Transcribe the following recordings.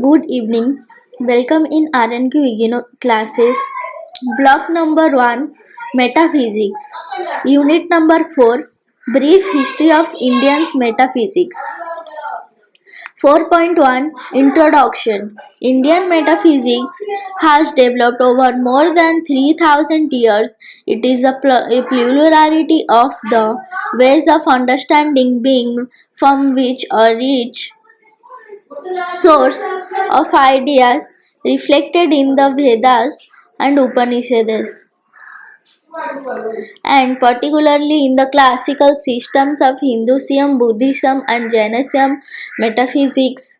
Good evening. Welcome in RNQ classes. Block number 1 Metaphysics. Unit number 4 Brief History of Indians Metaphysics. 4.1 Introduction. Indian metaphysics has developed over more than 3000 years. It is a plurality of the ways of understanding being from which a rich source of ideas reflected in the Vedas and Upanishads, and particularly in the classical systems of Hinduism, Buddhism, and Jainism. Metaphysics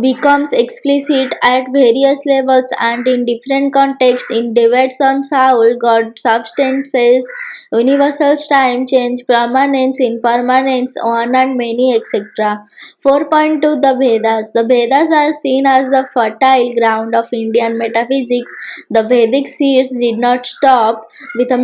becomes explicit at various levels and in different contexts in debates on soul, God, substances, universals, time, change, permanence, impermanence, on and many etc. 4.2 The Vedas. The Vedas are seen as the fertile ground of Indian metaphysics. The Vedic seers did not stop with a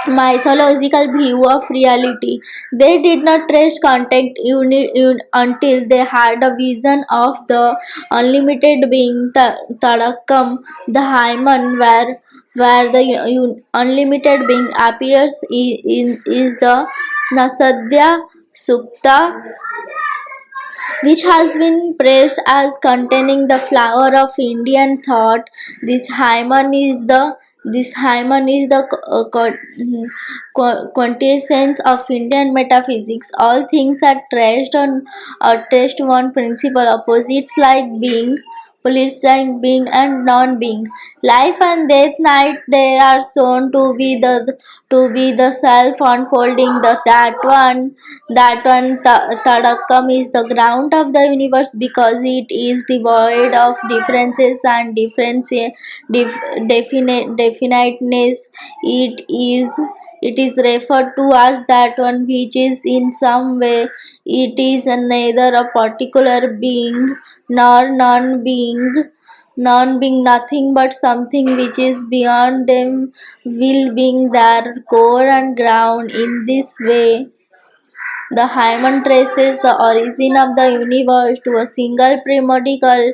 mythological view of reality. They did not trace contact until they had a vision of the unlimited being Tadakam, the Hyman, where the unlimited being appears is the Nasadya Sukta, which has been praised as containing the flower of Indian thought. This hymen is the quintessence of Indian metaphysics. All things are traced one principle. Opposites like being, Palestine being and non-being, life and death night, they are shown to be the self unfolding. That one Tadakam is the ground of the universe because it is devoid of differences and definiteness. It is referred to as that one which is in some way. It is neither a particular being nor non-being, nothing but something which is beyond them, will being their core and ground. In this way, the hymen traces the origin of the universe to a single primordial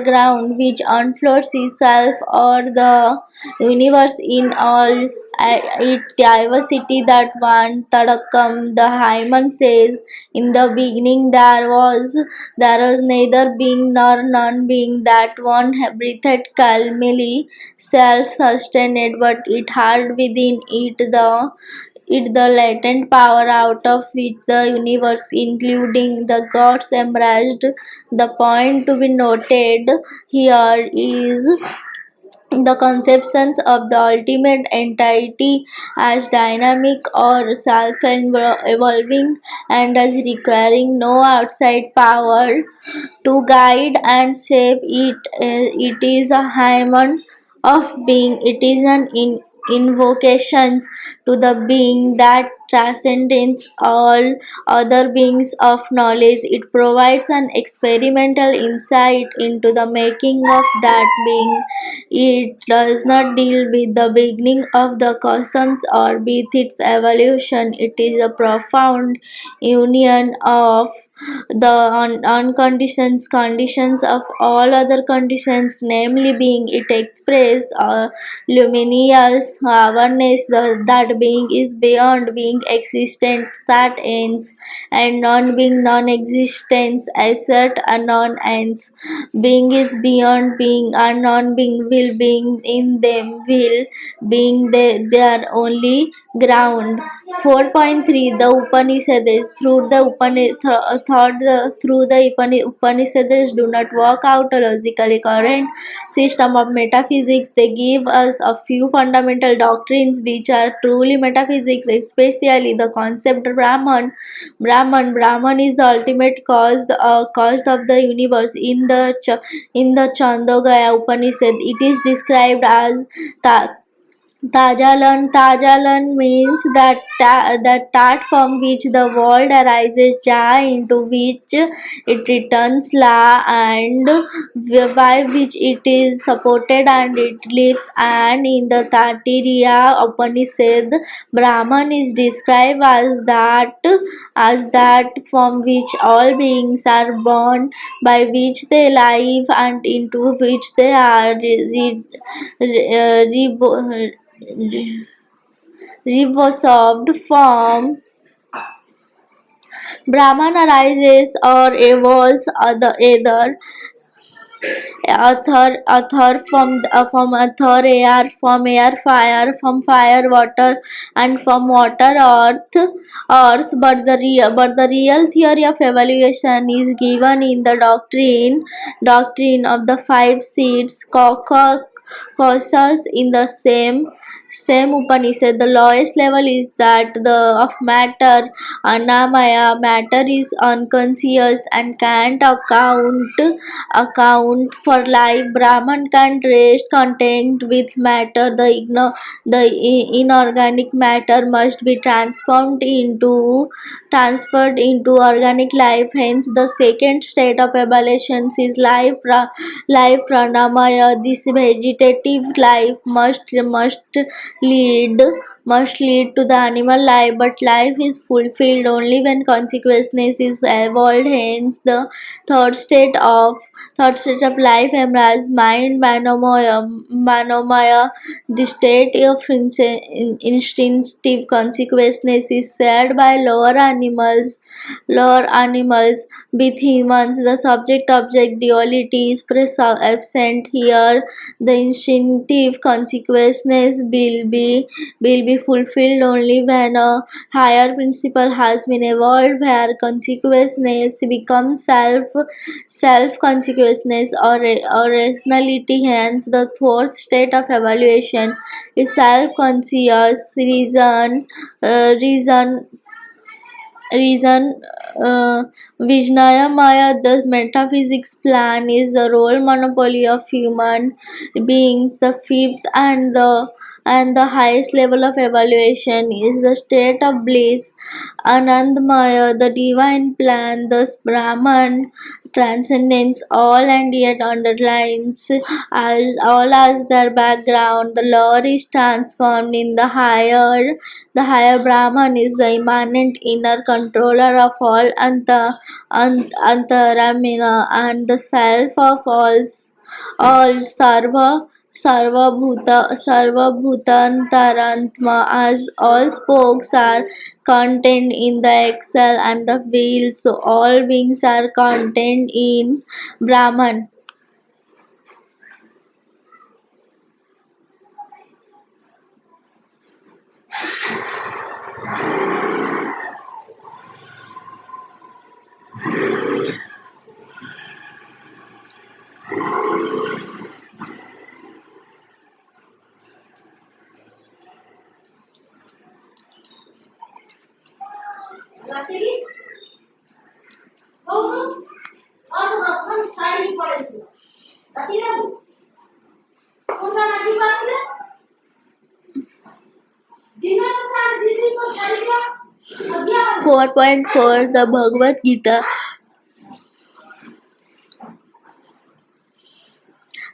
ground which unfolds itself or the universe in all its diversity. That one Tadakam, the hymen says, in the beginning there was neither being nor non-being. That one breathed calmly, self-sustained, but it had within it the latent power out of which the universe, including the gods, emerged. The point to be noted here is the conceptions of the ultimate entity as dynamic or self-evolving and as requiring no outside power to guide and shape it. It is a hymen of being. It is an invocation to the being that transcends all other beings of knowledge. It provides an experimental insight into the making of that being. It does not deal with the beginning of the cosmos or with its evolution. It is a profound union of the unconditioned conditions of all other conditions, namely being. It expresses luminous awareness that being is beyond being, existence that ends, and non-being non-existence assert a non-ends. Being is beyond being, and non-being will being in them, will being their only ground. 4.3 The Upanishads. Through the Upanishads do not work out a logically current system of metaphysics. They give us a few fundamental doctrines which are truly metaphysics, especially the concept Brahman. Brahman is the ultimate cause of the universe. In the Chandogaya Upanishad, it is described as Tajalan means that that from which the world arises, Ja into which it returns, La and by which it is supported and it lives. And in the Taittiriya Upanishad, Brahman is described as that from which all beings are born, by which they live, and into which they are reabsorbed from. Brahman arises or evolves either author from author air, from air fire, from fire water, and from water earth. But the real theory of evaluation is given in the doctrine of the five seeds causes in the same Upanishad. The lowest level is that the of matter, Anamaya. Matter is unconscious and can't account for life. Brahman can rest content with matter. The inorganic matter must be transferred into organic life. Hence, the second state of evolution is life pranamaya. This vegetative life lead must lead to the animal life, but life is fulfilled only when consciousness is evolved. Hence, the third state of third state of life emerges mind manomaya. The state of instinctive consciousness is shared by lower animals with humans. The subject object duality is absent here. The instinctive consciousness will be fulfilled only when a higher principle has been evolved, where consciousness becomes self consciousness or rationality. Hence, the fourth state of evaluation is self conscious reason. Vijnaya Maya, the metaphysics plan, is the role monopoly of human beings. The fifth and the highest level of evaluation is the state of bliss. Anandamaya, the divine plan, thus Brahman transcends all and yet underlines as all as their background. The Lord is transformed in the higher. The higher Brahman is the immanent inner controller of all Antaramina and the self of all Sarvabhutantarantma, as all spokes are contained in the axle and the wheel, so all beings are contained in Brahman. 4.4 The Bhagavad Gita.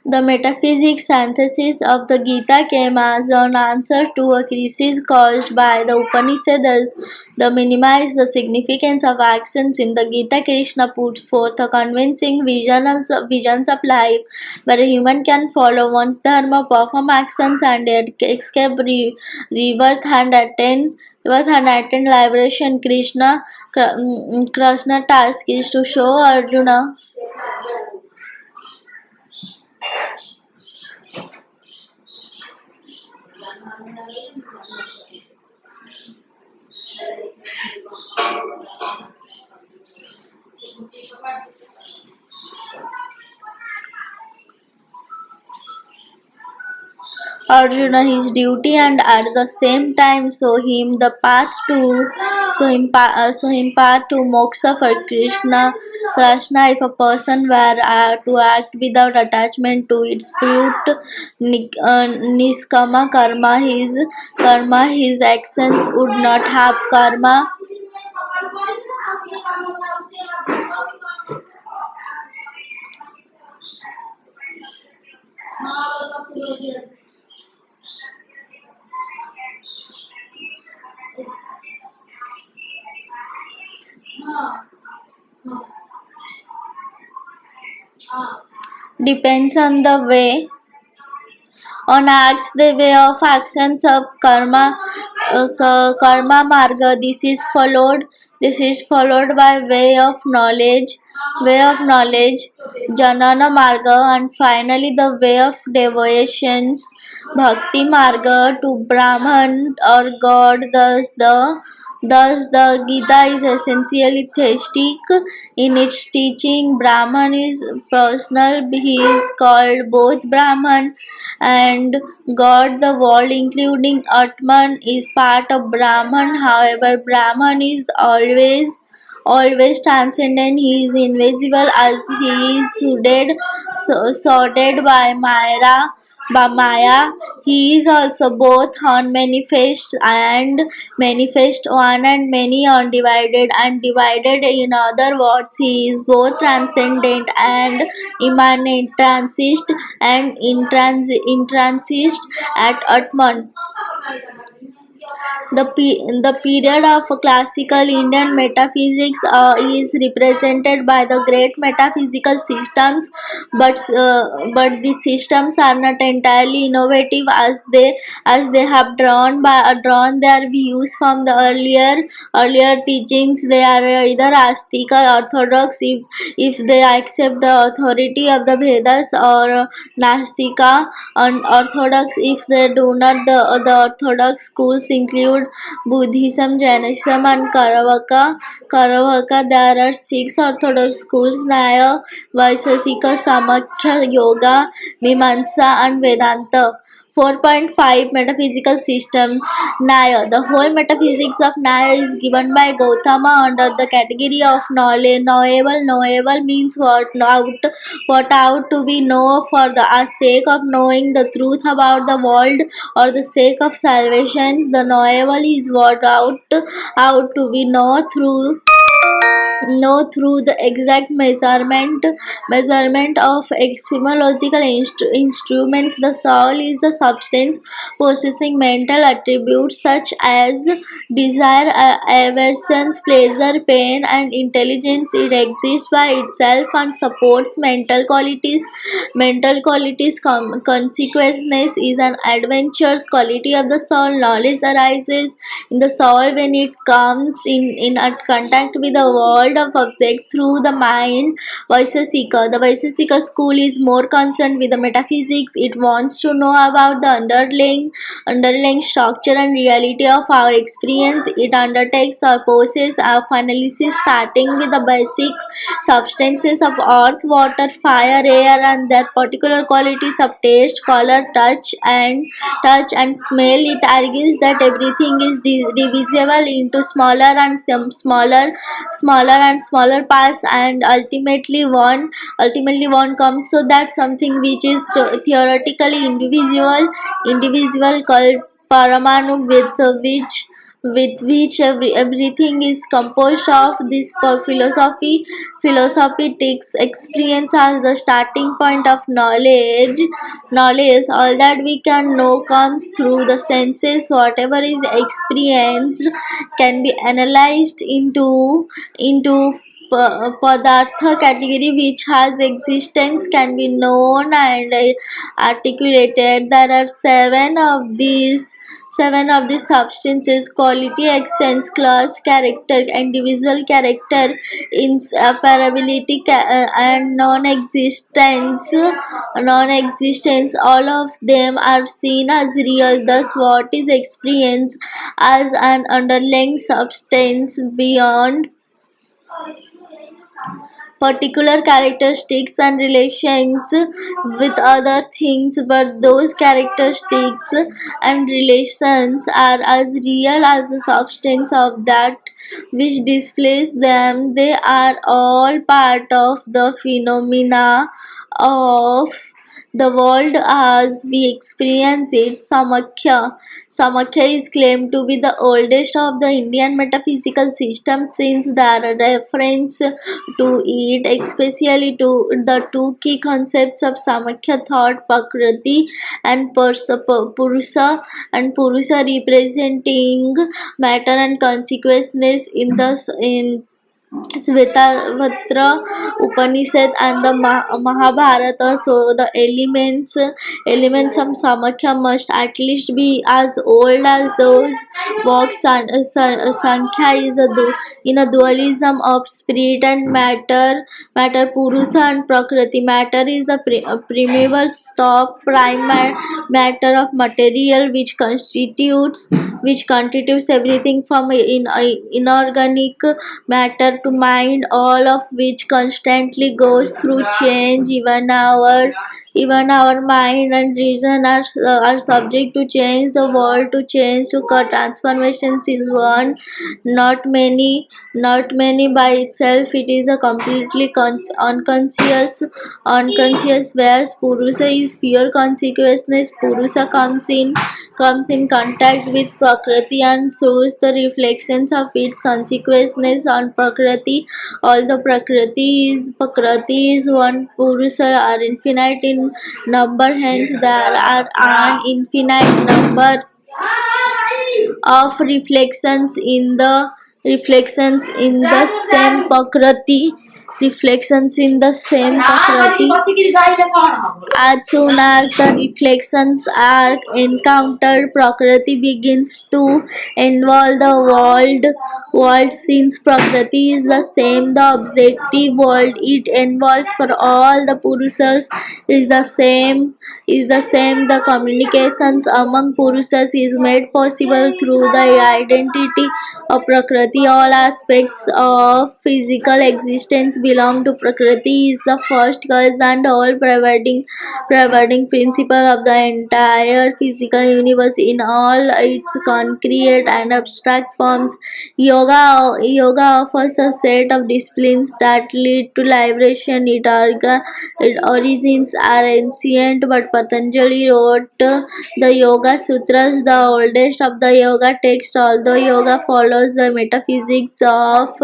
The metaphysic synthesis of the Gita came as an answer to a crisis caused by the Upanishads that minimize the significance of actions. In the Gita, Krishna puts forth a convincing visions of life where a human can follow one's dharma, perform actions, and escape rebirth and attain liberation. Krishna's task is to show Arjuna his duty, and at the same time show him path to moksha. For Krishna, if a person were to act without attachment to its fruit, niskama karma, his actions would not have karma. Depends on the way on acts the way of actions of karma marga. This is followed by way of knowledge janana marga, and finally the way of devotions bhakti marga to Brahman or God. Thus the Gita is essentially theistic in its teaching. Brahman is personal. He is called both Brahman and God. The world, including Atman, is part of Brahman. However, Brahman is always transcendent. He is invisible as he is sorted by Maya. He is also both unmanifest and manifest, one and many, undivided and divided. In other words, he is both transcendent and immanent, transist and intransist at Atman. The period of classical Indian metaphysics is represented by the great metaphysical systems, but these systems are not entirely innovative, as they have drawn their views from the earlier teachings. They are either Astic or Orthodox if they accept the authority of the Vedas, or Nastika unorthodox if they do not. The orthodox schools include Buddhism, Jainism, and Karavaka. There are six orthodox schools: Nyaya, Vaisesika, Samkhya, Yoga, Mimamsa, and Vedanta. 4.5 Metaphysical systems. Nyaya. The whole metaphysics of Nyaya is given by Gautama under the category of knowledge. Knowable. Knowable means what ought to be known for the sake of knowing the truth about the world or the sake of salvation. The knowable is what ought to be known through the exact measurement of epistemological instruments. The soul is a substance possessing mental attributes such as desire, aversion, pleasure, pain, and intelligence. It exists by itself and supports mental qualities. Consequentness is an adventurous quality of the soul. Knowledge arises in the soul when it comes in at contact with the world of object through the mind. Vaisesika. The Vaisesika school is more concerned with the metaphysics. It wants to know about the underlying structure and reality of our experience. It undertakes a process of analysis starting with the basic substances of earth, water, fire, air, and their particular qualities of taste, color, touch and smell. It argues that everything is divisible into smaller parts, and ultimately one comes, so that something which is theoretically individual called Paramanu, with which everything is composed of. This philosophy takes experience as the starting point of knowledge. All that we can know comes through the senses. Whatever is experienced can be analyzed into Padartha category, which has existence, can be known and articulated. There are seven of these substances: quality, essence, class, character, individual character, inseparability, and non-existence. All of them are seen as real. Thus, what is experienced as an underlying substance beyond particular characteristics and relations with other things, but those characteristics and relations are as real as the substance of that which displays them. They are all part of the phenomena of the world as we experience it. Samakhya is claimed to be the oldest of the Indian metaphysical systems, since there are reference to it, especially to the two key concepts of Samakhya thought, Prakriti and Purusa, and Purusa representing matter and consequences in Shvetavatra Upanishad and the Mahabharata. So the elements of Samakhya must at least be as old as those books. Sankhya is in a dualism of spirit and matter Purusa and Prakriti. Matter is the primeval stock, matter of material, which constitutes everything from inorganic matter to mind, all of which constantly goes through change. Even our mind and reason are subject to change. The world to change to transformations is one, not many, not many by itself. It is a completely unconscious, whereas Purusa is pure consciousness. Purusa comes in contact with Prakriti and throws the reflections of its consciousness on Prakriti. Although Prakriti is one, Purusa are infinite in number, hence there are an infinite number of reflections in the same Prakriti. As soon as the reflections are encountered, Prakriti begins to involve the world. Since Prakriti is the same, the objective world it involves for all the Purusas is the same. The communications among Purusas is made possible through the identity of Prakriti. All aspects of physical existence belong to Prakriti, is the first cause and all pervading principle of the entire physical universe in all its concrete and abstract forms. Yoga offers a set of disciplines that lead to liberation. Its origins are ancient, but Patanjali wrote the Yoga Sutras, the oldest of the yoga texts. Although yoga follows the metaphysics of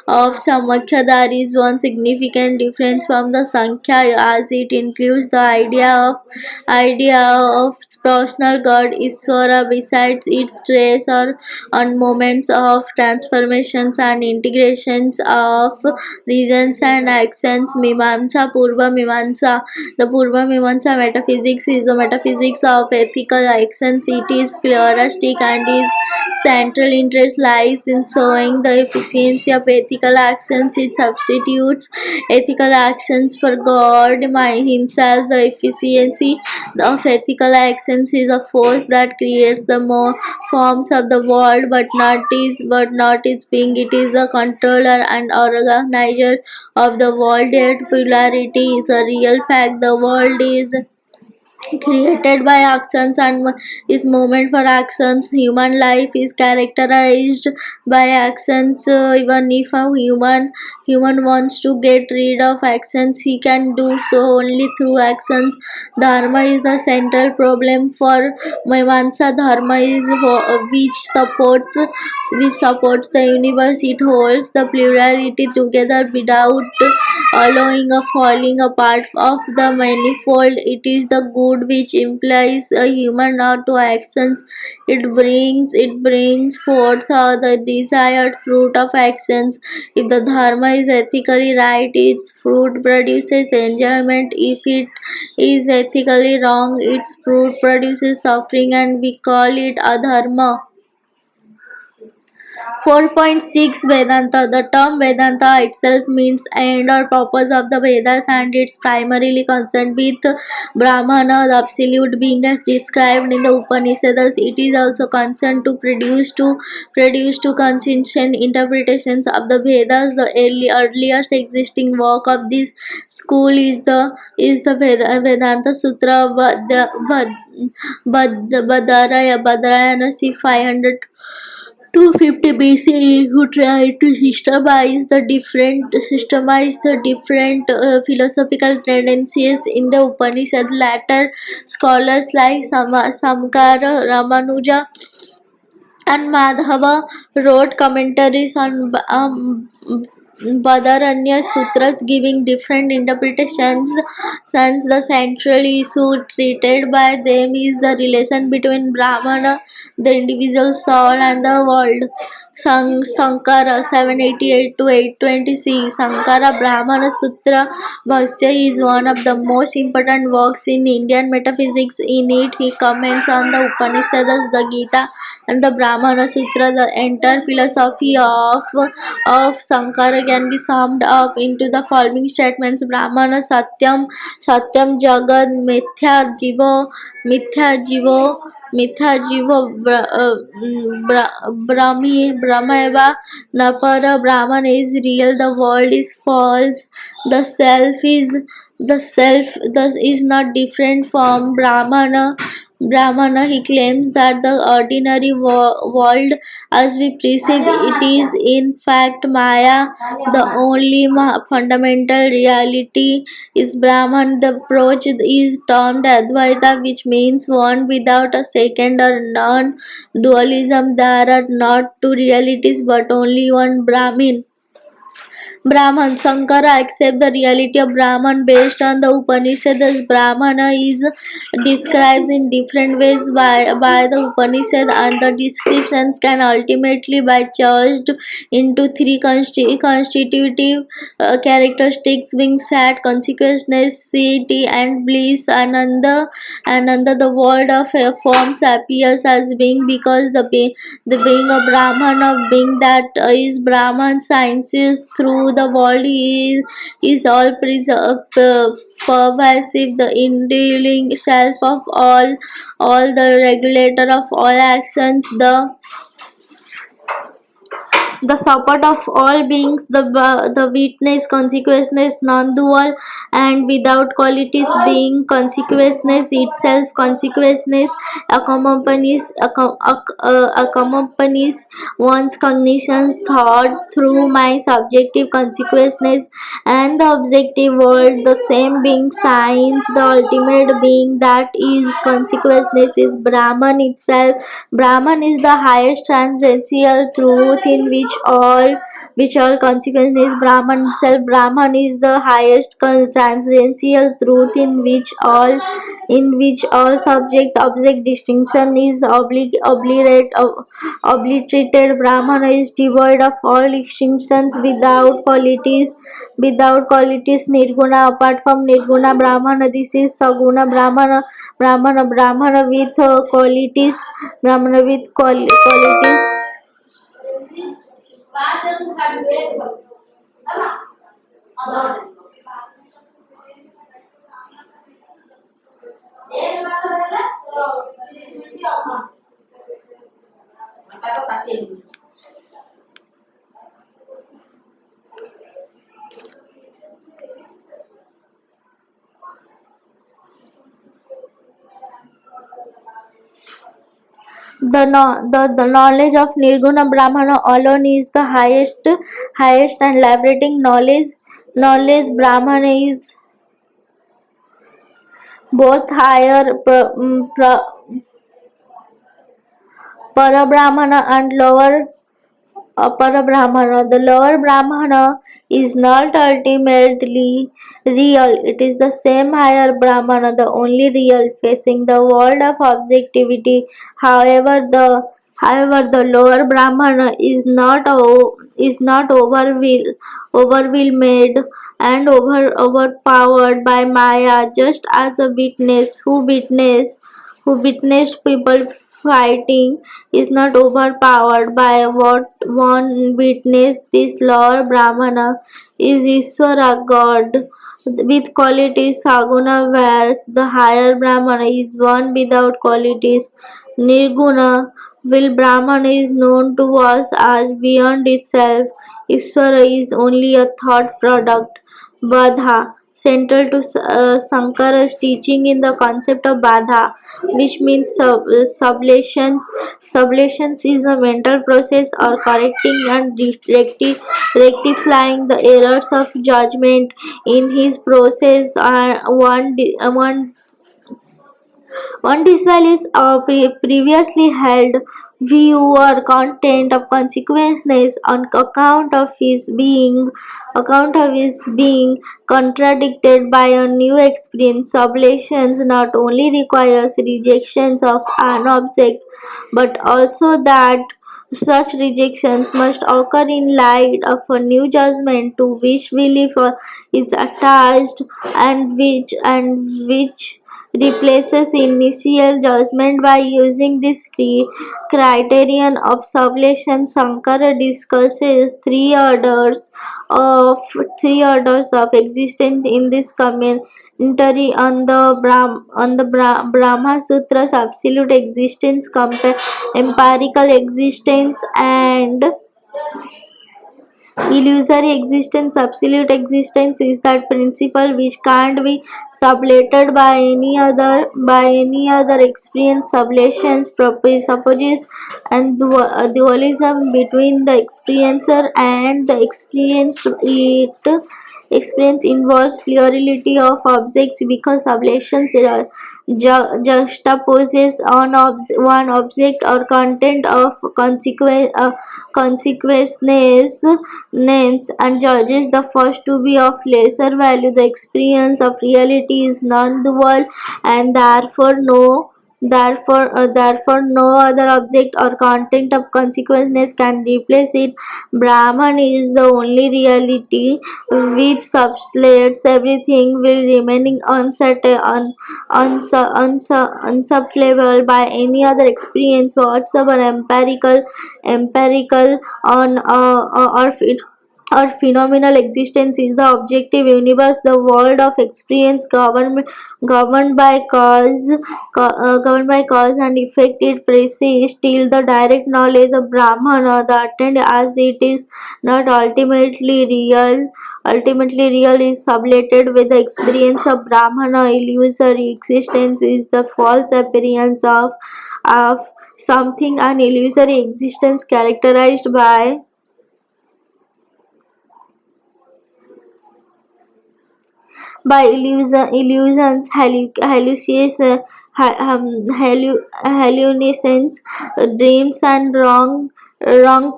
Samakhya, there is one significant difference from the Sankhya, as it includes the idea of personal God Iswara. Besides its trace on moments of transformations and integrations of reasons and actions. Mimamsa, Purva Mimamsa. The Purva Mimamsa metaphysics is the metaphysics of ethical actions. It is pluralistic, and its central interest lies in showing the efficiency of ethical actions. It substitutes ethical actions for God Himself. The efficiency of ethical actions is a force that creates the more forms of the world, but not its being. It is the controller and organizer of the world. Yet polarity is a real fact. The world is created by actions and is movement for actions. Human life is characterized by actions. Even if a human wants to get rid of actions, he can do so only through actions. Dharma is the central problem for Mimamsa. Dharma is which supports the universe. It holds the plurality together without allowing a falling apart of the manifold. It is the good which implies a human not to actions. It brings forth the desired fruit of actions. If the dharma is ethically right, its fruit produces enjoyment. If it is ethically wrong, its fruit produces suffering, and we call it adharma. 4.6 Vedanta. The term Vedanta itself means end or purpose of the Vedas, and it's primarily concerned with Brahmana, the absolute being as described in the Upanishads. It is also concerned to produce consistent interpretations of the Vedas. The earliest existing work of this school is the Vedanta Sutra Badarayana c. 500 250 BCE, who tried to systemize the different philosophical tendencies in the Upanishads. Later scholars like Samkara, Ramanuja, and Madhava wrote commentaries on Badaranya Sutras, giving different interpretations. Since the central issue treated by them is the relation between Brahmana, the individual soul, and the world. Sankara 788 to 820 C. Sankara Brahmana Sutra Bhashya is one of the most important works in Indian metaphysics. In it, he comments on the Upanishads, the Gita, and the Brahmana Sutra. The entire philosophy of Sankara can be summed up into the following statements: Brahmana Satyam Jagad Mithya Jivo Brahmeva Napara. Brahman is real, the world is false, the self is not different from Brahmana. He claims that the ordinary world as we perceive it is in fact Maya. The only fundamental reality is Brahman. The approach is termed Advaita, which means one without a second or non-dualism. There are not two realities but only one Brahman. Sankara accepts the reality of Brahman based on the Upanishads. Brahmana is described in different ways by the Upanishad, and the descriptions can ultimately be charged into three constitutive characteristics, being sad, consciousness, city, and bliss. Another the world of forms appears as being because the being a Brahman of being that is Brahman sciences through the world is all pervasive, the indwelling self of all the regulator of all actions, the support of all beings, the witness, consequences, non-dual and without qualities, being consequences itself, consequences accompanies one's cognition's thought through my subjective consequences and the objective world, the same being science, the ultimate being that is consequences is Brahman itself. Brahman is the highest transcendental truth in which all consequences Brahman itself. Brahman is the highest transcendental truth in which all subject object distinction is obliterated. Brahman is devoid of all distinctions, without qualities nirguna. Apart from nirguna Brahmana, this is saguna Brahmana with qualities. Brahmana with qualities. The knowledge of Nirguna Brahmana alone is the highest and liberating knowledge. Brahmana is both higher Parabrahmana and lower Parabrahmana. The lower Brahmana is not ultimately real. It is the same higher Brahmana, the only real, facing the world of objectivity. However, the lower Brahmana is not overwhelmed and overpowered by Maya, just as a witnessed people fighting is not overpowered by what one witness. This Lord Brahmana is Ishvara God with qualities Saguna, whereas the higher Brahmana is one without qualities Nirguna. Will Brahman is known to us as beyond itself. Ishvara is only a thought product. Badha, central to Sankara's teaching in the concept of Badha, which means sublations. Sublations is the mental process or correcting and rectifying the errors of judgment. In his process, one disvalues or previously held view or content of consequences on account of his being contradicted by a new experience. Sublations not only requires rejections of an object but also that such rejections must occur in light of a new judgment to which belief is attached and which replaces initial judgment. By using this criterion of sublation, Sankara discusses of three orders of existence in this commentary on the Brahma Sutras: absolute existence, empirical existence, and illusory existence. Absolute existence is that principle which can't be sublated by any other experience. Sublations supposes and dualism between the experiencer and the experienced. Experience involves plurality of objects because sublations juxtaposes on one object or content of consequences and judges the first to be of lesser value. The experience of reality is non-dual and therefore no other object or content of consciousness can replace it. Brahman is the only reality which sublates everything, will remaining unsublatable by any other experience whatsoever. Empirical on or phenomenal existence is the objective universe, the world of experience governed by cause and effect. It persists till the direct knowledge of Brahman, the attained as it is not ultimately real. Ultimately real is sublated with the experience of Brahmana. Illusory existence is the false appearance of something. An illusory existence characterized by illusions, hallucinations, dreams, and wrong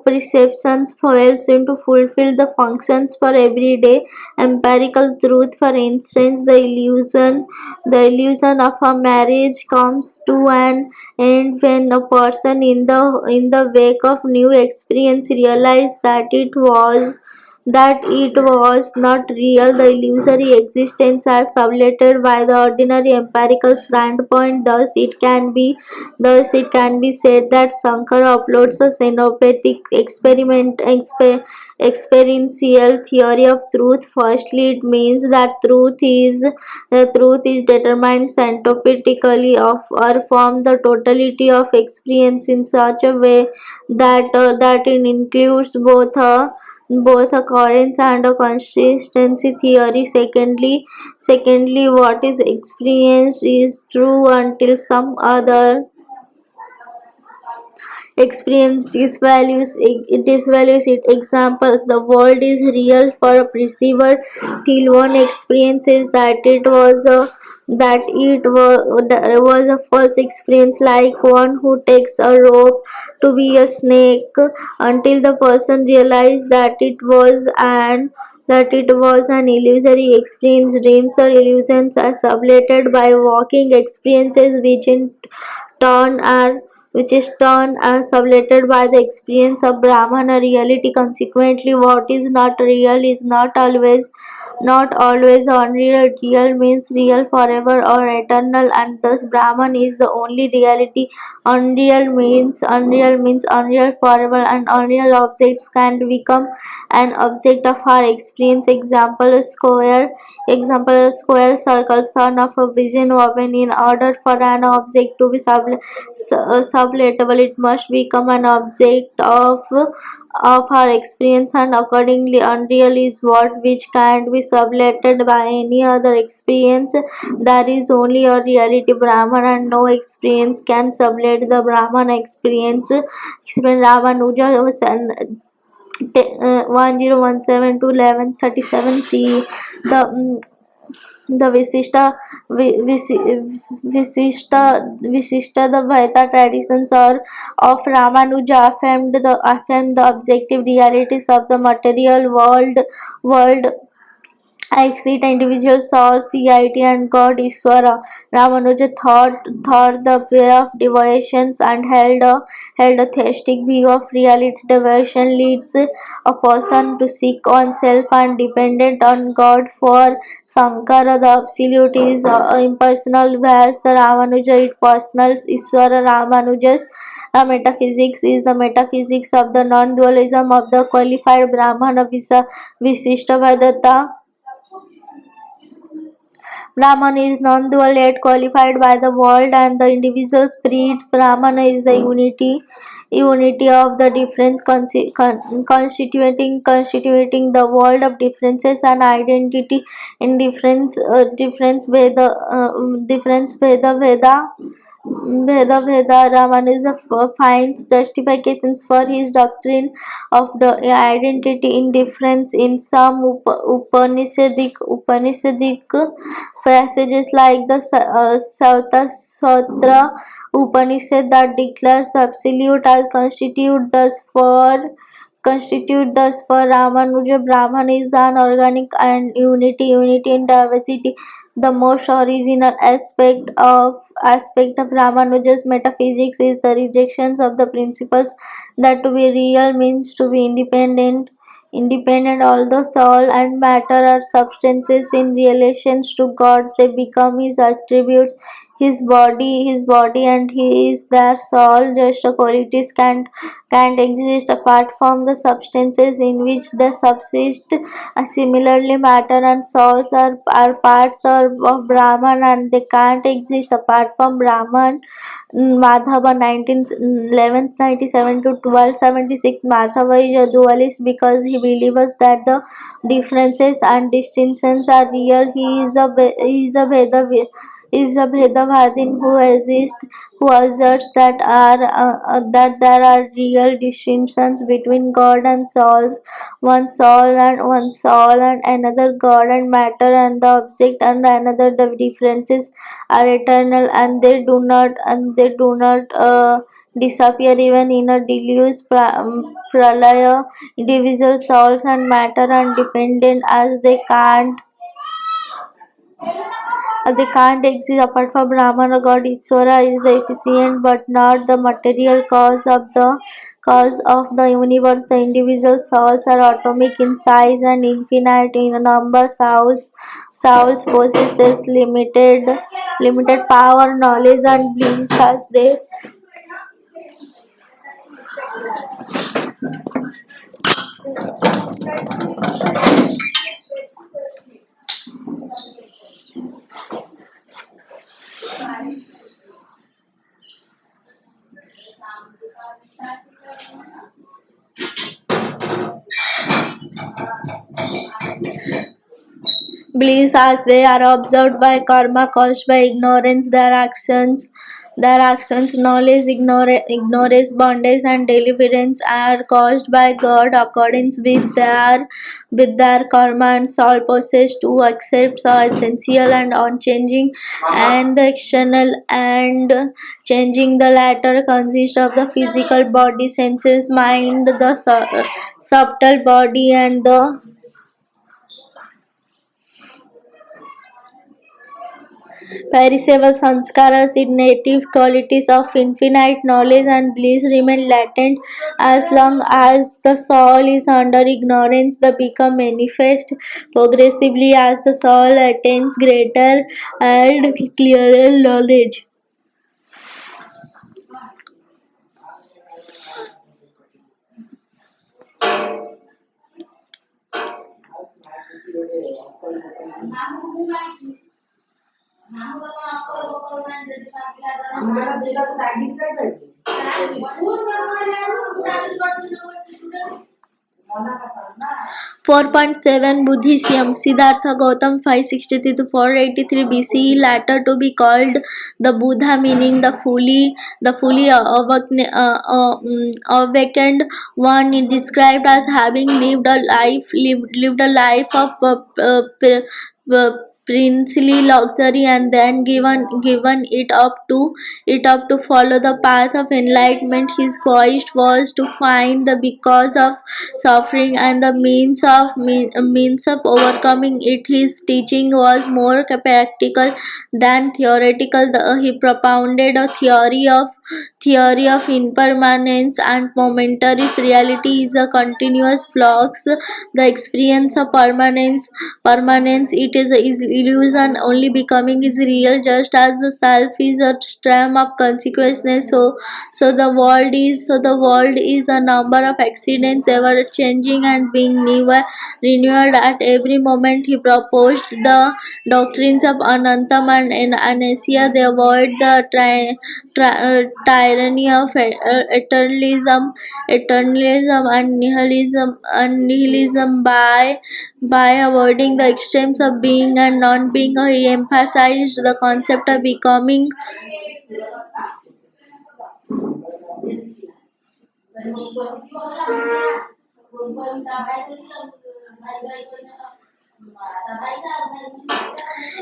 perceptions fails to fulfill the functions for everyday empirical truth. For instance, the illusion of a marriage comes to an end when a person in the wake of new experience realizes that it was not real. The illusory existence as sublated by the ordinary empirical standpoint. Thus it can be said that Sankara uploads a xenopathic experiential theory of truth. Firstly, it means that the truth is determined synoptically of or from the totality of experience in such a way that it includes both a coherence and a consistency theory. Secondly, what is experienced is true until some other experience disvalues it. Examples: the world is real for a perceiver till one experiences that it was a false experience, like one who takes a rope to be a snake until the person realized that it was an illusory experience. Dreams or illusions are sublated by walking experiences, which is turn are sublated by the experience of Brahmana reality. Consequently, what is not real is not not always unreal. Real means real forever or eternal, and thus Brahman is the only reality. Unreal means unreal forever, and unreal objects can become an object of our experience. Example: a square circle son of a vision woman. In order for an object to be sublatable, it must become an object of our experience, and accordingly unreal is what which can't be sublated by any other experience. There is only a reality Brahman, and no experience can sublate the Brahman experience. Ramanuja was 1017 to 1137 CE. The Visishta, the Vaita traditions or of Ramanuja affirmed the objective realities of the material world exceed individual soul, CIT, and God Iswara. Ramanuja thought the way of devotions and held a theistic view of reality. Devotion leads a person to seek oneself and dependent on God. For Sankara, the absolute is impersonal, whereas the Ramanuja is personal. Iswara Ramanuja's metaphysics is the metaphysics of the non-dualism of the qualified Brahmana Visishta Vedanta. Brahman is non-dual yet qualified by the world and the individual spirits. Brahmana is the unity of the difference constituting the world of differences and identity in difference Veda Ramanuja finds justifications for his doctrine of the identity in difference in some Upanishadic passages like the Sauta Sutra Upanishad that declares the absolute as constitute thus for Ramanuja. Brahman is an organic and unity in diversity. The most original aspect of Ramanuja's metaphysics is the rejection of the principles that to be real means to be independent. Although soul and matter are substances in relations to God, they become his attributes. His body and he is their soul. Just qualities can't exist apart from the substances in which they subsist. Similarly, matter and souls are parts of Brahman, and they can't exist apart from Brahman. Madhava 1197 to 1276. Madhava is a dualist because he believes that the differences and distinctions are real. He is a Vedavadin who asserts that there are real distinctions between God and souls, one soul and another God and matter and the object and another. The differences are eternal, and they do not disappear even in a deluge pralaya. Individual souls and matter are dependent as they can't exist apart from Brahman or God. Ishvara is the efficient but not the material cause of the universe. The individual souls are atomic in size and infinite in number. Souls possesses limited power, knowledge, and bliss as they bliss as they are observed by karma caused by ignorance. Their actions, knowledge, ignorance, bondage, and deliverance are caused by God accordance with their karma, and soul possessed to accept are essential and unchanging, and the external and changing. The latter consist of the physical body, senses, mind, the subtle body, and Perishable sanskaras in native qualities of infinite knowledge and bliss remain latent as long as the soul is under ignorance. They become manifest progressively as the soul attains greater and clearer knowledge. आम्हाला दिला तर आधीच काय पाहिजे 4.7 Buddhism Siddhartha Gautama 563 to 483 BCE, later to be called the Buddha, meaning the fully awakened one, is described as having lived a life of princely luxury and then given it up to follow the path of enlightenment. His quest was to find the cause of suffering and the means of overcoming it. His teaching was more practical than theoretical. He propounded a theory of impermanence and momentary reality is a continuous flux. The experience of permanence it is illusion. Only becoming is real, just as the self is a stream of consciousness. So the world is a number of accidents, ever changing and being renewed at every moment. He proposed the doctrines of Anantam and Anesia. They avoid the tyranny of eternalism and nihilism by avoiding the extremes of being and non-being. He emphasized the concept of becoming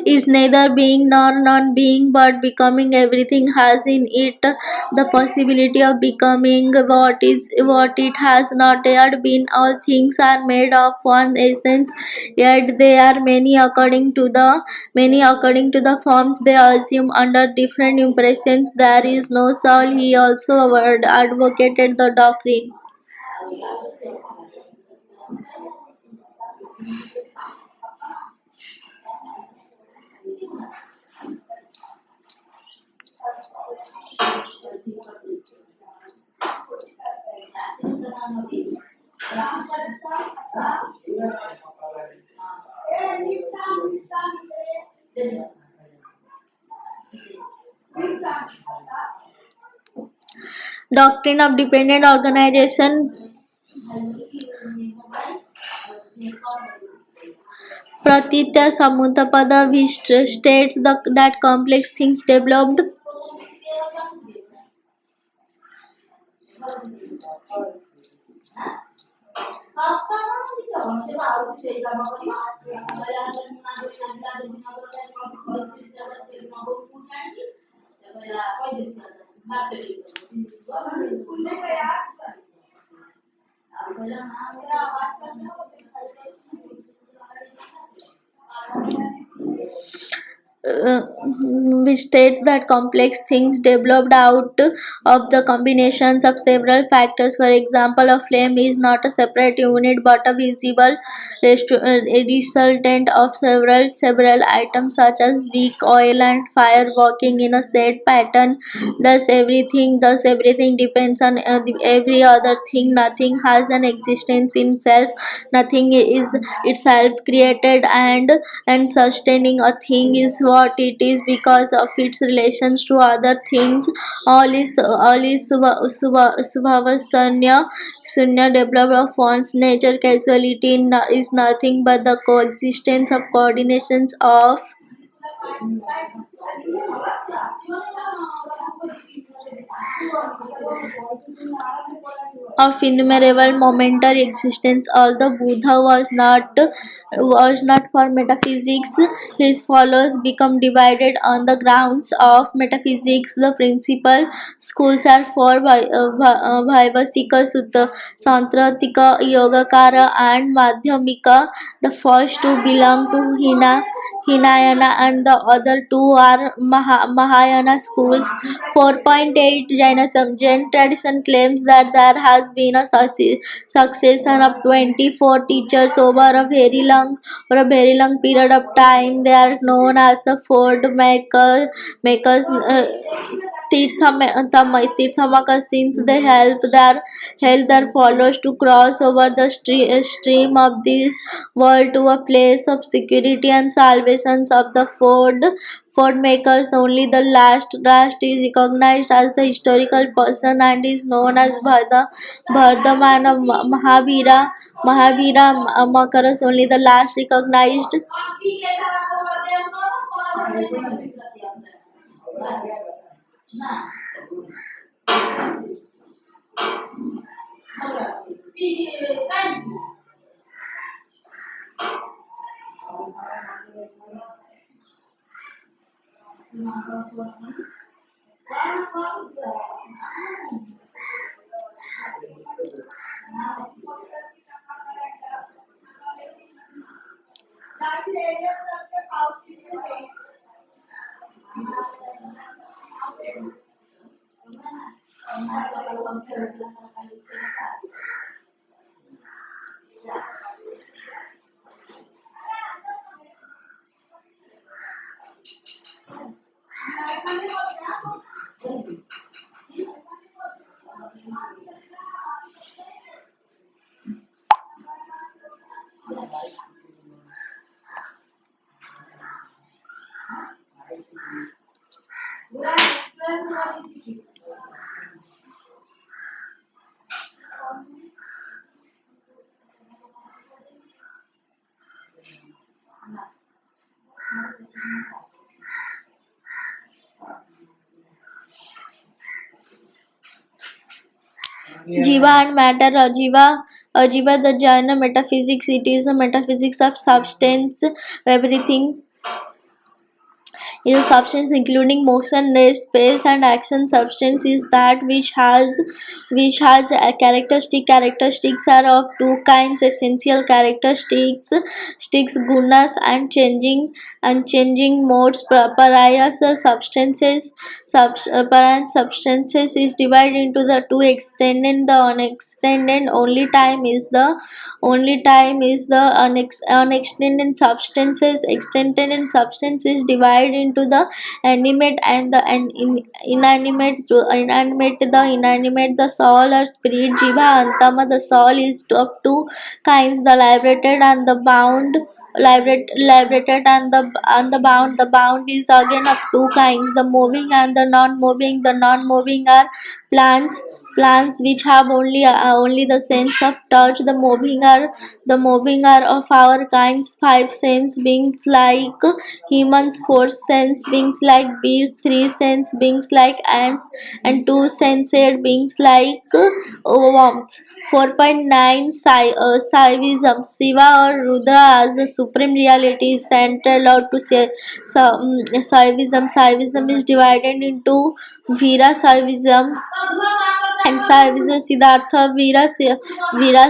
is neither being nor non-being, but becoming. Everything has in it the possibility of becoming what it has not yet been. All things are made of one essence, yet they are many according to the forms they assume under different impressions. There is no soul. He also advocated the doctrine doctrine of dependent organization. Pratitya Samutapada, which states that complex things developed uh, which states that complex things developed out of the combinations of several factors. For example, a flame is not a separate unit but a visible resultant of several items such as wick, oil, and fire working in a set pattern. Thus everything depends on every other thing. Nothing has an existence in self. Nothing is itself created and sustaining. A thing is what it is because of its relations to other things. All is subhava sunya developed of one's nature. Causality is nothing but the coexistence of coordinations of innumerable momentary existence. Although Buddha was not for metaphysics, his followers become divided on the grounds of metaphysics. The principal schools are for Vaibhasika Sutta, Santratika, Yogacara, and Madhyamika. The first two belong to Hina Hinayana, and the other two are Mahayana schools. 4.8 Jainism. Jain tradition claims that there has been a succession of 24 teachers over a very long period of time. They are known as the Ford makers. Tirthamaka, since they help their followers to cross over the stream of this world to a place of security and salvation of the Ford makers. Only the last is recognized as the historical person and is known as Bardhaman of Mahavira Makaras. Only the last recognized. Jiva and matter. Jiva, the Jaina metaphysics. It is a metaphysics of substance. Everything is a substance including motion, rest, space, and action. Substance is that which has a characteristics are of two kinds: essential characteristics, gunas, and changing modes. Parias substances is divided into the two: extended, the unextended. Only time is the unextended substances. Extended substances divided into the animate and the inanimate. The soul or spirit. Jiva Antama. The soul is of two kinds: the liberated and the bound. Liberated and the bound. The bound is again of two kinds: the moving and the non-moving. The non-moving are plants. Which have only the sense of touch. The moving are of our kinds: five sense beings like humans, four sense beings like bees, three sense beings like ants, and two sensed beings like worms. 4.9 Saivism. Shiva or Rudra as the supreme reality is central or to say Saivism. Saivism is divided into Veera Saivism and Saivism. Siddhartha Veera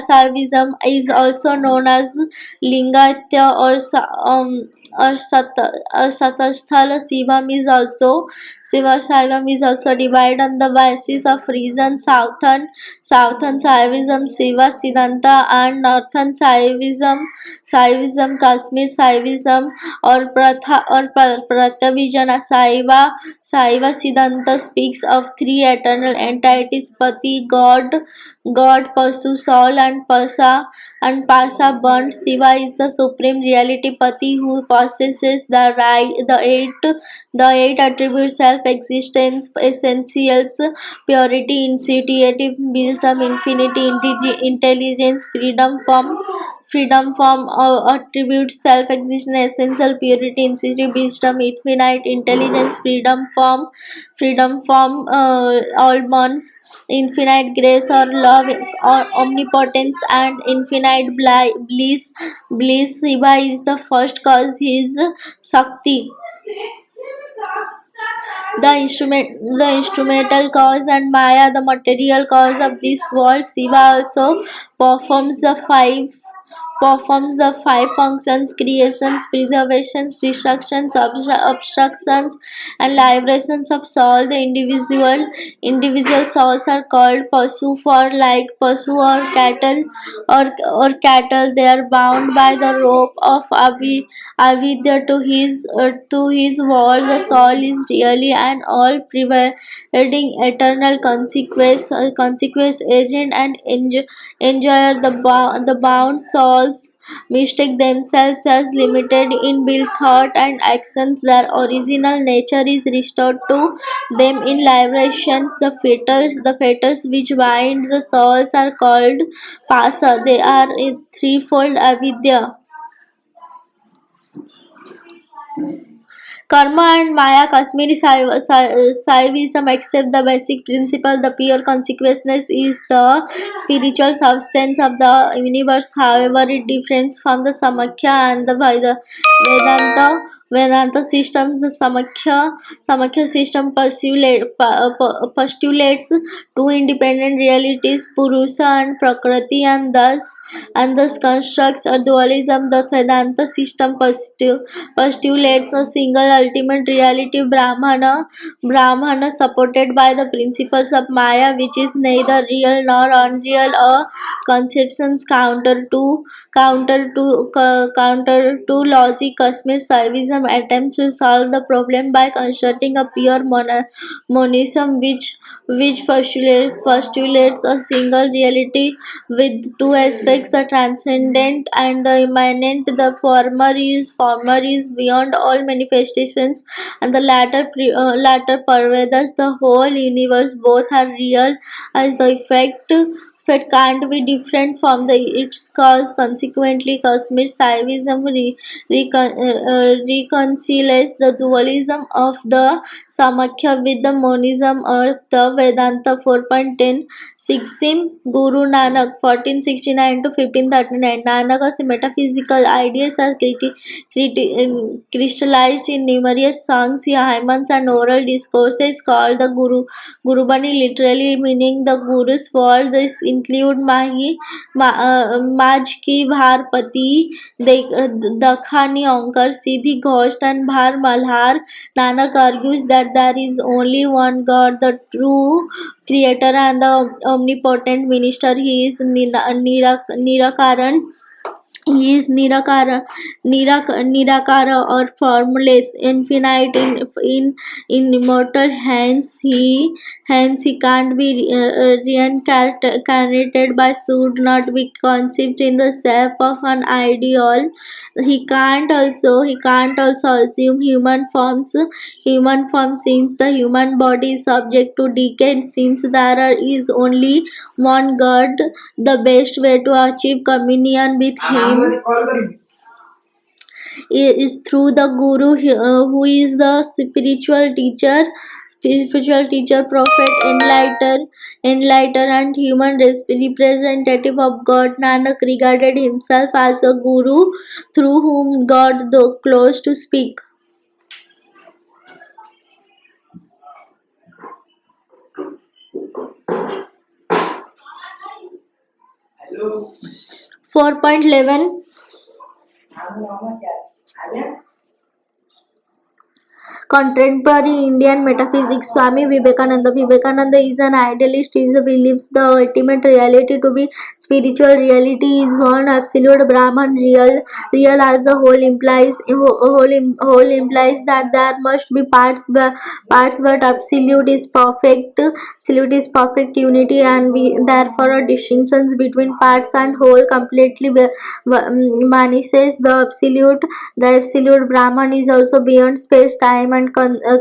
Saivism is also known as Lingatya or Satasthal. Shiva Shaivam is also divided on the basis of reason. Southern Shaivism, Shiva Siddhanta, and Northern Shaivism, Kashmir Shaivism, or Pratavijana Saiva Siddhanta speaks of three eternal entities: Pati, God, Pasu, soul, and Pasa, burnt. Shiva is the supreme reality, Pati, who possesses the eight attributes: self-existence, essentials, purity, intuitive wisdom, infinity, intelligence, freedom from attributes: self-existence, essential, purity, intuitive wisdom, infinite intelligence, freedom from all bonds, infinite grace or love or omnipotence, and infinite bliss. Shiva is the first cause. He is Shakti, the instrumental cause, and Maya, the material cause of this world. Shiva also performs the performs the five functions: creations, preservations, destructions, obstructions, and liberations of soul. The individual souls are called pasu for like pasu or cattle. They are bound by the rope of avidya to his wall. The soul is really an all preventing eternal consequence agent and enjoyer. The bound souls mistake themselves as limited inbuilt thought and actions. Their original nature is restored to them in liberations. The fetters which bind the souls are called pasa. They are a threefold avidya, karma, and Maya. Kashmiri Saivism accept the basic principle. The pure consciousness is the spiritual substance of the universe. However, it differs from the Samakya and the Vedanta systems. The Samakya system postulates two independent realities, Purusha and Prakriti, and thus constructs a dualism. The Vedanta system postulates a single ultimate reality, Brahmana, supported by the principles of Maya, which is neither real nor unreal. A conceptions counter to logic. Kashmir Saivism attempts to solve the problem by constructing a pure monism, which postulates a single reality with two aspects: the transcendent and the immanent. The former is beyond all manifestations, and the latter pervades the whole universe. Both are real, as the effect can't be different from its cause. Consequently, Kashmir Saivism reconciles the dualism of the Samakya with the monism of the Vedanta. 4.10 Sikhism. Guru Nanak 1469 to 1539. Nanak's metaphysical ideas are crystallized in numerous songs, hymns, and oral discourses called the Gurubani, literally meaning the Guru's word. This include Maj Ki Bhar Pati, Dakhani Onkar, Siddhi Ghosh, and Bhar Malhar. Nanak argues that there is only one God, the true creator and the omnipotent minister. He is Nirakaran. He is Nirakara or formless, infinite in immortal. Hence he can't be reincarnated by, should not be conceived in the shape of an ideal. He can't also assume human forms, since the human body is subject to decay. Since is only one God, the best way to achieve communion with Him is through the Guru, who is the spiritual teacher, prophet, enlightener, and human representative of God. Nanak regarded himself as a Guru through whom God, though close to speak. 4.11 Contemporary Indian metaphysics. Swami Vivekananda. Vivekananda is an idealist. He believes the ultimate reality to be spiritual. Reality is one absolute Brahman. Real as a whole implies that there must be parts, but absolute is perfect. Absolute is perfect unity, and therefore distinctions between parts and whole completely vanishes. The absolute Brahman is also beyond space, time, and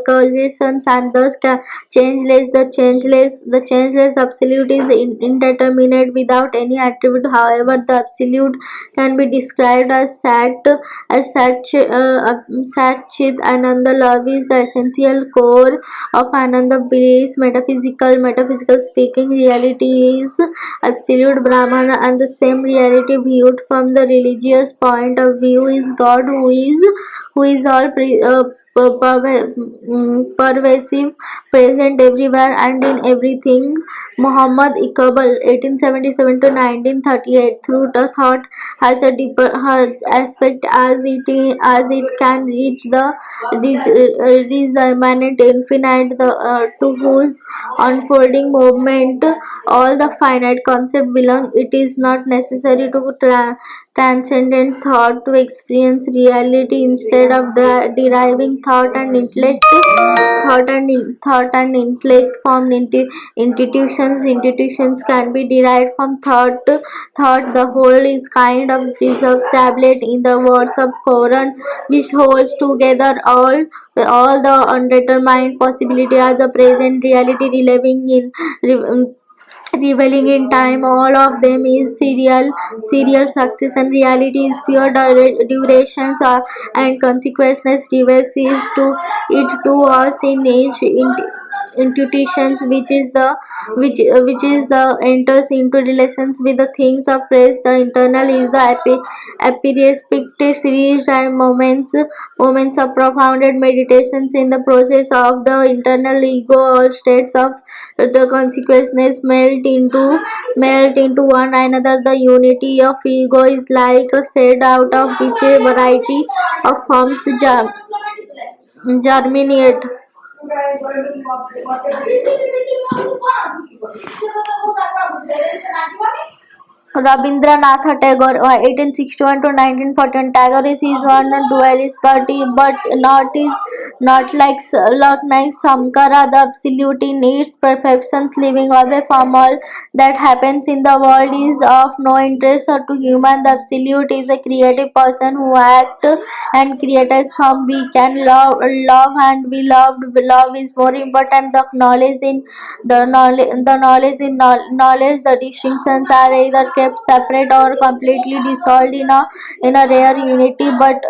causations, and thus changeless. The changeless absolute is indeterminate without any attribute. However, the absolute can be described as Sat Chit Ananda. Love is the essential core of Ananda bliss. Metaphysical speaking, reality is absolute Brahman, and the same reality viewed from the religious point of view is God, who is all pervasive, present everywhere and in everything. Muhammad Iqbal, 1877 to 1938, through the thought has a deeper aspect as it can reach the immanent infinite, to whose unfolding movement all the finite concept belong. It is not necessary to transcendent thought to experience reality. Instead of deriving thought and intellect from institutions can be derived from thought. The whole is kind of preserved tablet in the words of Quran, which holds together all the undetermined possibility as a present reality revealing in time. All of them is serial success, and reality is pure durations, and consequences reveals it to us in each institutions, which is the enters into relations with the things of praise. The internal is the aperispective series and moments of profounded meditations. In the process of the internal ego, all states of the consequences melt into one another. The unity of ego is like a seed out of which a variety of forms germinate. Rabindranath Tagore, 1861 to 1941. Tagore is one dualist, but not like Sankara, the absolute in its perfections, living away from all that happens in the world is of no interest to human. The absolute is a creative person who acts and creates whom we can love and be loved. Love is more important. The knowledge, the distinctions are either kept separate or completely dissolved in a rare unity. But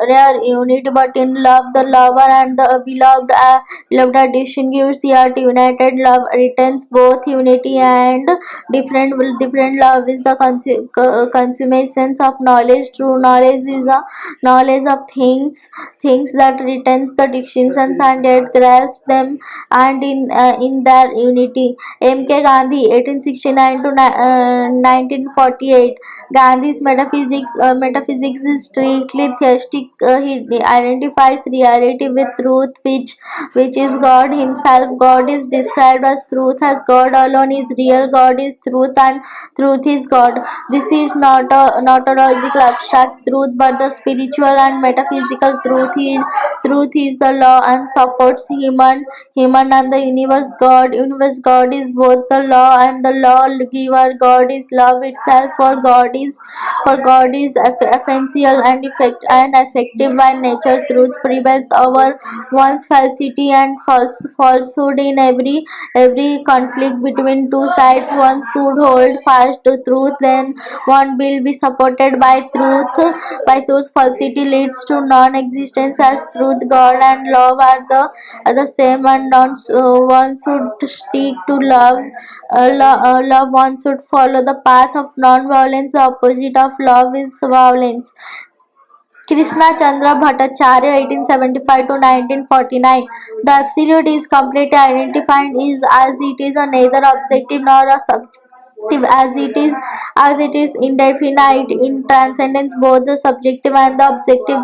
in love, the lover and the beloved are distinguished, yet united. Love retains both unity and different. Love is the consummation of knowledge. True knowledge is a knowledge of things that retains the distinctions and yet grasps them and in their unity. M.K. Gandhi, 1869 to 1948. Gandhi's metaphysics is strictly theistic. He identifies reality with truth, which is God Himself. God is described as truth, as God alone is real. God is truth, and truth is God. This is not a logical abstract truth, but the spiritual and metaphysical truth is the law and supports human and the universe. God is both the law and the law giver. God is love itself. For God is essential and effective by nature. Truth prevails over one's falsity and falsehood. In every conflict between two sides, one should hold fast to truth, then one will be supported by truth. Falsity leads to non-existence. As truth, God and love are the same, and one should stick to love. One should follow the path of non-violence. The opposite of love is violence. Krishna Chandra Bhattacharya, 1875 to 1949. The absolute is completely identified is as it is a neither objective nor a subjective, as it is indefinite in transcendence. Both the subjective and the objective,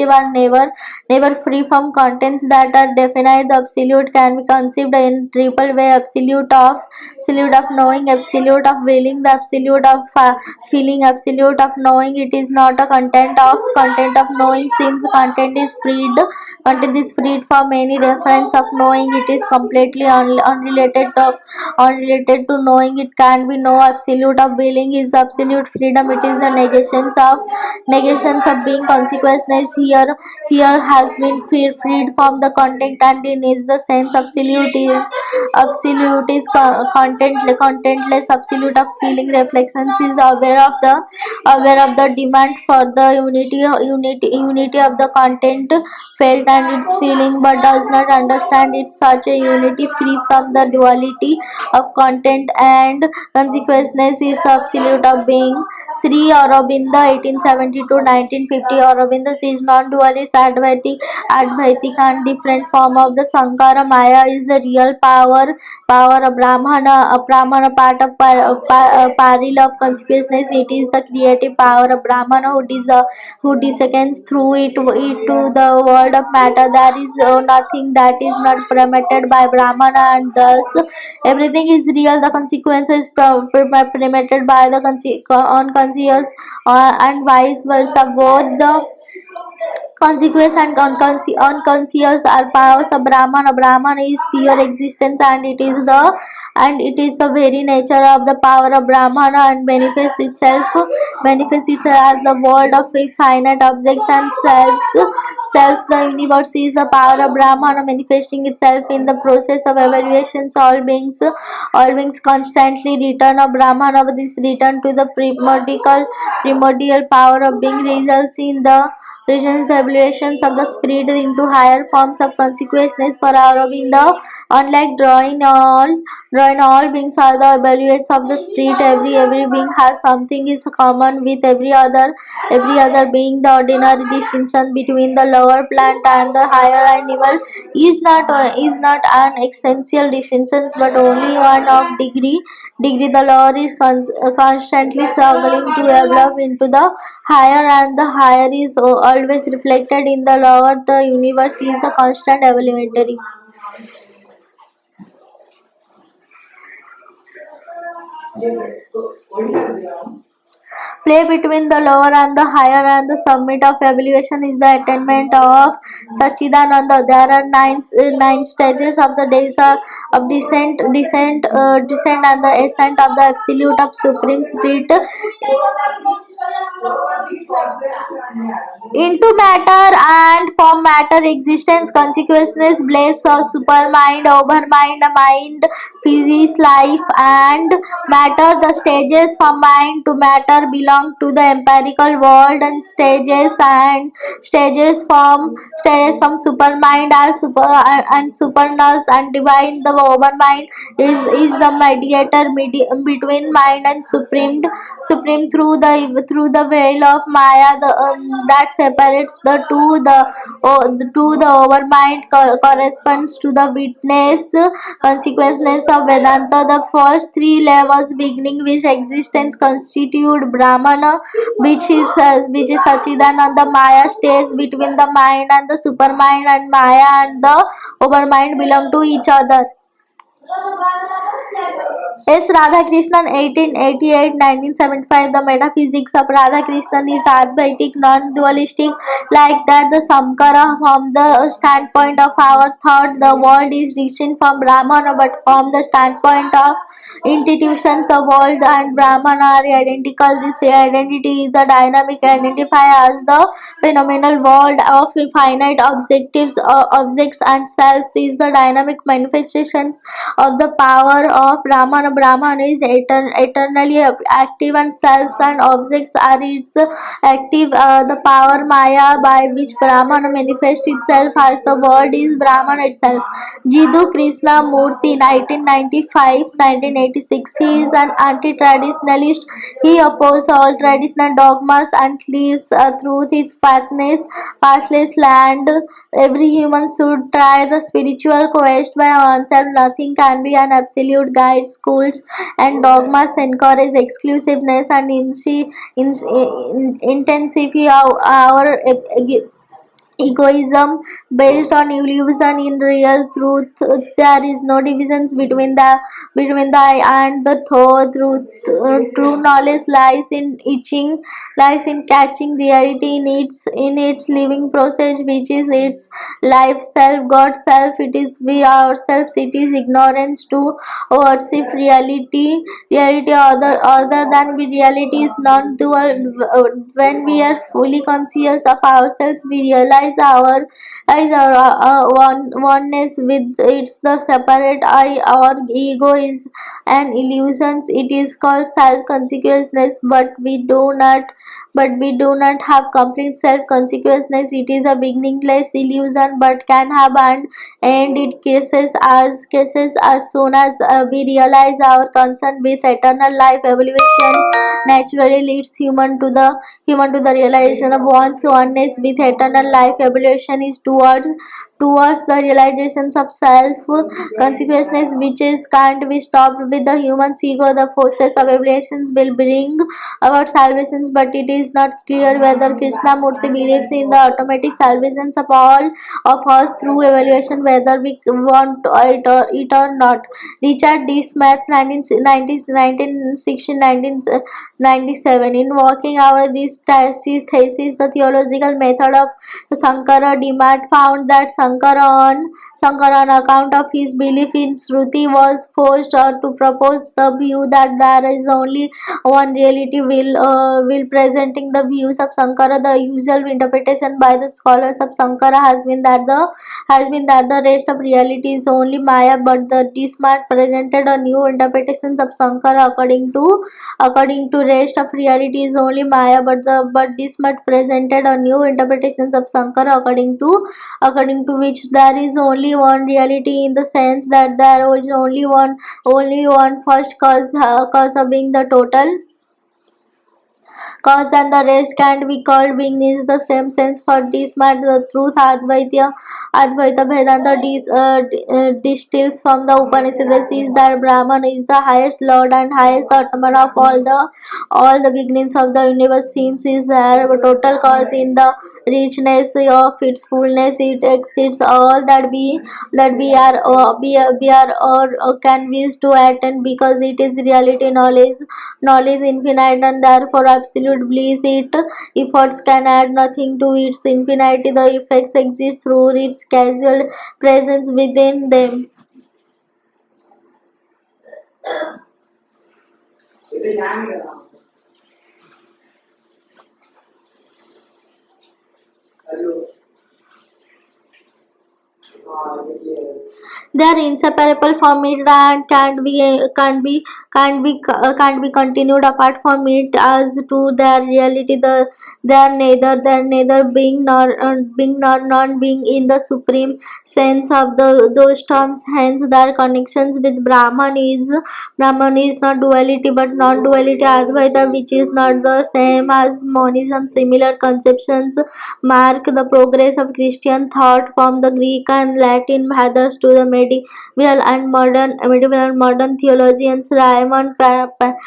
are never free from contents that are definite. The absolute can be conceived in triple way: absolute of knowing, absolute of willing, the absolute of feeling, absolute of knowing. It is not a content of knowing, since content is freed from any reference of knowing. It is completely unrelated to knowing. It can be no absolute of willing is absolute freedom. It is the negations of being. Consequences here has been freed from the content, and in is the sense absolute is contentless. Absolute of feeling reflections is aware of the demand for the unity of the content felt and its feeling, but does not understand it. Such a unity free from the duality of content and consequences is the absolute of being. Sri Aurobindo, 1870 to 1950. Aurobindo is non-dualist, Advaitic and different form of the Sankara. Maya is the real power of Brahmana, a Brahmana part of parallel of consciousness. It is the creative power of Brahmana who descends through it to the world of matter. There is nothing that is not permitted by Brahmana, and thus everything is real. The consequence is permitted by the unconscious, and vice versa. Both the consequence and unconscious are powers of Brahman. Brahman is pure existence, and it is the very nature of the power of Brahmana, and manifests itself as the world of finite objects and selves. The universe is the power of Brahmana manifesting itself in the process of evaluations. All beings constantly return of Brahmana. This return to the primordial power of being results in the evaluations of the spirit into higher forms of consciousness. For Aurobindo, unlike drawing all beings are the evaluates of the spirit. Every being has something is common with every other being. The ordinary distinction between the lower plant and the higher animal is not an essential distinction, but only one of degree. The lower is constantly struggling to evolve into the higher, and the higher is always reflected in the lower. The universe is a constant evolutionary play between the lower and the higher, and the summit of evolution is the attainment of Sachidananda. There are nine stages of the days of descent, and the ascent of the absolute of supreme spirit into matter, and from matter existence consequences bliss, supermind, overmind, mind, physics, life, and matter. The stages from mind to matter belong to the empirical world, and stages from supermind are and supernals and divine. The overmind is the mediator between mind and supreme through the veil of Maya, that separates the two. The overmind corresponds to the witness consequences of Vedanta. The first three levels, beginning with existence, constitute Brahmana, which is Sachidananda. Maya stays between the mind and the supermind, and Maya and the overmind belong to each other. S. Radhakrishnan, 1888-1975. The metaphysics of Radhakrishnan is Advaitic, non-dualistic. Like that, the Samkara, from the standpoint of our thought, the world is distinct from Brahman, but from the standpoint of institution, the world and Brahman are identical. This identity is a dynamic identifier as the phenomenal world of finite objects and selves is the dynamic manifestations of the power of Brahman. Brahman is eternally active, and selves and objects are its active. The power Maya by which Brahman manifests itself as the world is Brahman itself. Jiddu Krishna Murthy, 1995-1986. He is an anti-traditionalist. He opposes all traditional dogmas and clears through its pathless land. Every human should try the spiritual quest by oneself. Nothing can be an absolute guide. Schools and dogmas encourage exclusiveness and intensity of our egoism based on illusion. In real truth, there is no divisions between the I and the thought. True knowledge lies in catching reality in its living process, which is its life self, God self. It is we ourselves. It is ignorance to worship reality other than reality is non-dual. When we are fully conscious of ourselves, we realize oneness with its the separate I. Our ego is an illusion. It is called self-consciousness, but we do not have complete self-consciousness. It is a beginningless illusion, but can have an end. It cases as soon as we realize our concern with eternal life. Evaluation naturally leads human to the realization of one's oneness with eternal life. Evaluation is towards the realizations of self consciousness, which is can't be stopped with the human ego. The forces of evaluations will bring about salvations, but it is not clear whether Krishnamurti believes in the automatic salvations of all of us through evaluation, whether we want it or not. Richard D. Smith, 1997, in working out this thesis, the theological method of Sankara Dimat found that Sankara, on account of his belief in Shruti, was forced to propose the view that there is only one reality. Will presenting the views of Sankara, the usual interpretation by the scholars of Sankara has been that the rest of reality is only Maya, but the Desmart presented a new interpretations of Sankara. According to rest of reality is only Maya, but Desmart presented a new interpretations of Sankara, according to which there is only one reality, in the sense that there is only one first cause of being the total cause, and the rest can't be called being. Is the same sense for this matter. The truth Advaita Vedanta distills from the Upanishads is that Brahman is the highest Lord and highest Atman of all the beginnings of the universe. Since is there total cause in the richness of its fullness, it exceeds all that we are or can wish to attain, because it is reality. Knowledge infinite, and therefore absolute bliss. Its efforts can add nothing to its infinity. The effects exist through its casual presence within them. They are inseparable from it and can't be continued apart from it. As to their reality, they are neither being nor non-being in the supreme sense of those terms. Hence, their connections with Brahman is not duality but non-duality. Advaita, which is not the same as monism. Similar conceptions mark the progress of Christian thought from the Greek and Latin Vedas to the medieval and modern theologians. Raymond Paninka,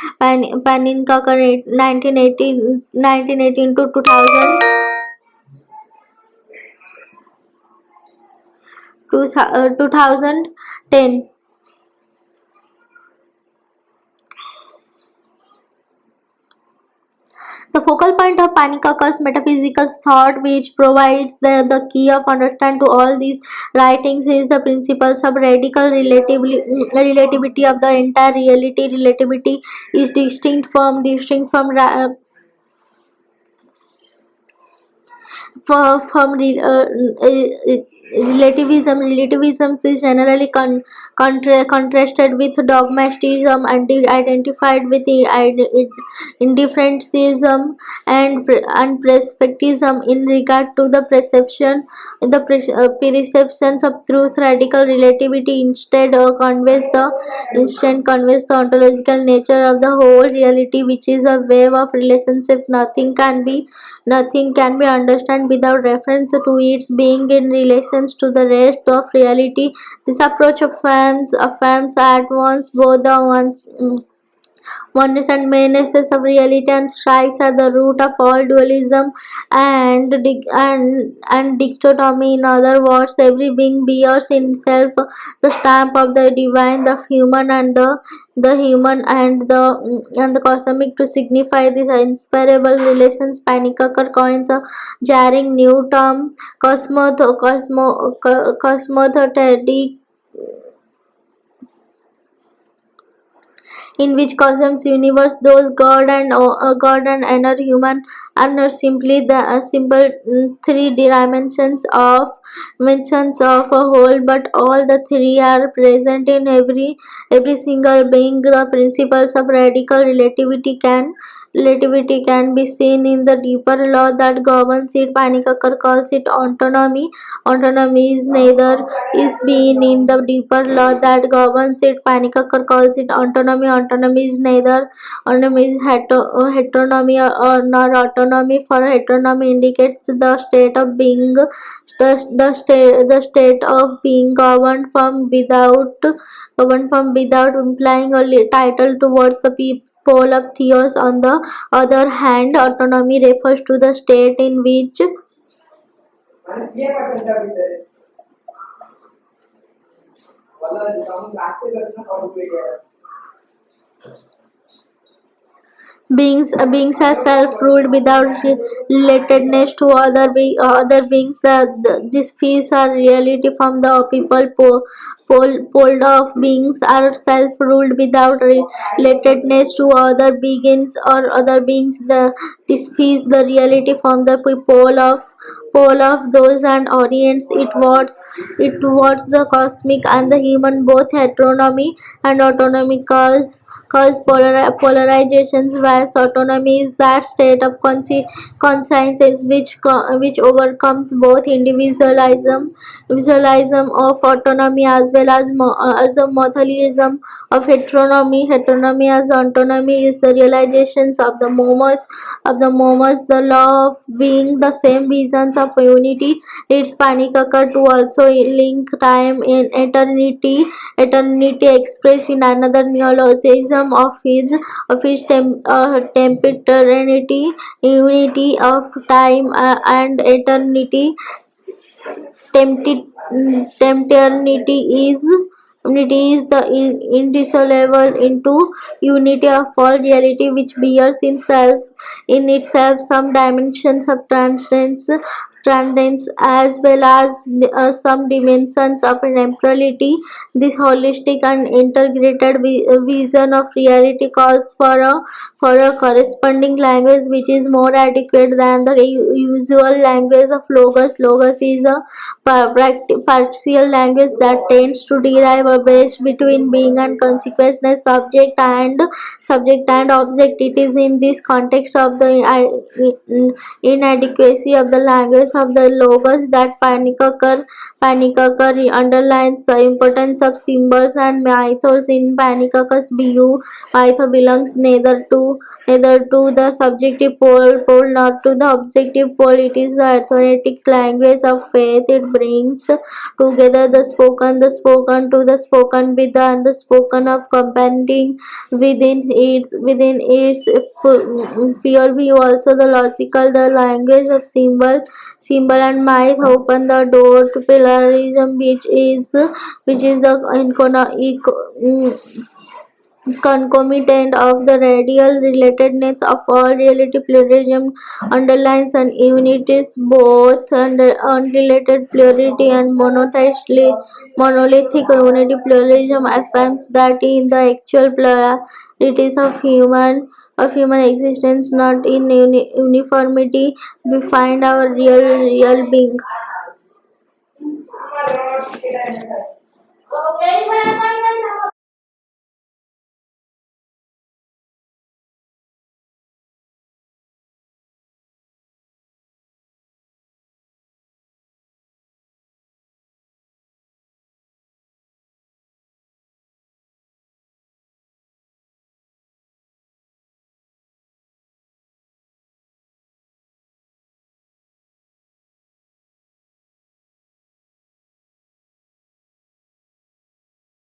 1918 to 2010. The focal point of Panikaka's metaphysical thought, which provides the key of understanding to all these writings, is the principles of radical relativity of the entire reality. Relativity is distinct from relativism. Relativism is generally contrasted with dogmatism, and identified with indifferentism and perspectivism in regard to the perceptions of truth. Radical relativity instead conveys the ontological nature of the whole reality, which is a wave of relationship. Nothing can be understood without reference to its being in relation to the rest of reality. This approach affirms at once both the oneness and mayness of reality, and strikes at the root of all dualism and dichotomy. In other words, every being bears in itself the stamp of the divine, the human, and the cosmic. To signify these inseparable relations, Panikakar coins a jarring new term, cosmothetic in which cosmos universe those god and inner human are not simply the simple three dimensions of a whole, but all the three are present in every single being. The principles of radical relativity can be seen in the deeper law that governs it. Panikkar calls it autonomy. Autonomy is neither is being in the deeper law that governs it. Panikkar calls it autonomy. Autonomy is neither autonomy is heteronomy or nor autonomy. For heteronomy indicates the state of being, the state of being governed from without, implying a title towards the pole of theos. On the other hand, autonomy refers to the state in which beings are self-ruled without relatedness to other beings. These fees are reality from the people pulled of beings are self-ruled without relatedness to other beings or other beings. This fees the reality from the pole of those and audience. It towards the cosmic and the human. Both heteronomy and autonomy cause polarizations, whereas autonomy is that state of conscience which overcomes both individualism of autonomy as well as a monotheism of heteronomy. Heteronomy as autonomy is the realizations of the law of being the same visions of unity. It's Panikaka to also link time in eternity expressed in another neologism of his temporality, unity of time and eternity. Temporality is the indissoluble into unity of all reality, which bears in itself some dimensions of transcendence as well as some dimensions of temporality. This holistic and integrated vision of reality calls for a corresponding language which is more adequate than the usual language of logos. Logos is a partial language that tends to derive a base between being and consequences, subject and object. It is in this context of the inadequacy of the language of the logos that Panikakar underlines the importance of symbols and mythos. In Panikakar's view, mythos belongs neither to the subjective pole nor to the objective pole. It is the authoritative language of faith. It brings together the spoken to the spoken with the spoken of competing within its pure view. Also the logical, the language of symbol and might open the door to pluralism, which is the concomitant of the radial relatedness of all reality. Pluralism underlines and unities both unrelated plurality and monolithic unity. Pluralism affirms that in the actual pluralities of human existence, not in uniformity, we find our real being.